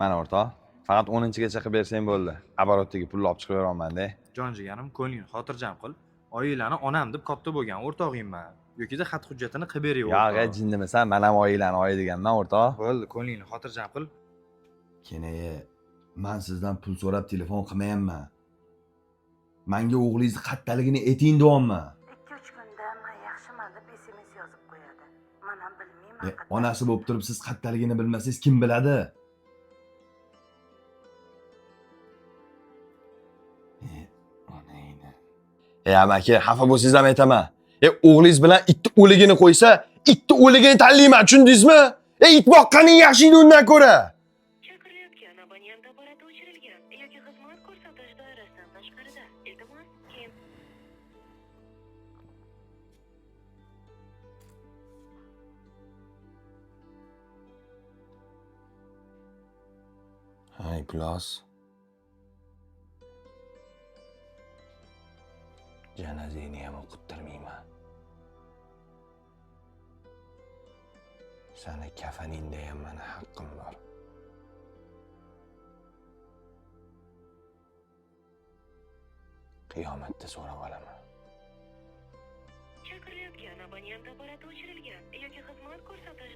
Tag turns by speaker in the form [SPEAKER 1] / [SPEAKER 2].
[SPEAKER 1] Mana o'rtoq, faqat 10-gacha qilib bersang bo'ldi. Оборотdagi pulni olib chiqib beraman-da.
[SPEAKER 2] Jon jigarim, ko'nglingni xotirjam qil. Oilani onam deb katta bo'lgan o'rtog'ingman. Yo'kida xat hujjatini qilib bering o'rtoq.
[SPEAKER 1] Yo'q, jinnimisan, men ham oilani oy deganman o'rtoq.
[SPEAKER 2] Bo'ldi, ko'nglingni xotirjam qil.
[SPEAKER 3] Kenaye, men sizdan pul so'rab telefon qilmayapman. Menga o'g'lingizni qattaligini ayting deyapman.
[SPEAKER 4] 2-3 kunda men yaxshiman deb SMS yozib qo'yadi. Men ham bilmayman.
[SPEAKER 3] Onasi bo'lib turib siz qattaligini bilmasangiz kim biladi?
[SPEAKER 1] Amaki, xafa bo'lsangiz ham aytaman. O'g'lingiz bilan itni o'ligini qo'ysa, itni o'ligini tanlayman, tushundingizmi? It boqqaning yaxshiydi undan ko'ra.
[SPEAKER 5] Chaqirilayotgan abonent apparati o'chirilgan yoki xizmat ko'rsatish doirasidan tashqarida. Iltimos, keyin
[SPEAKER 1] Hay, plus. Janazani ham o'qittirmayman. Seni kafaningda ham meni haqqim bor. Qiyomatda so'rab olaman.
[SPEAKER 5] chaqirilayotgan abonent apparati o'chirilgan yoki xizmat ko'rsatish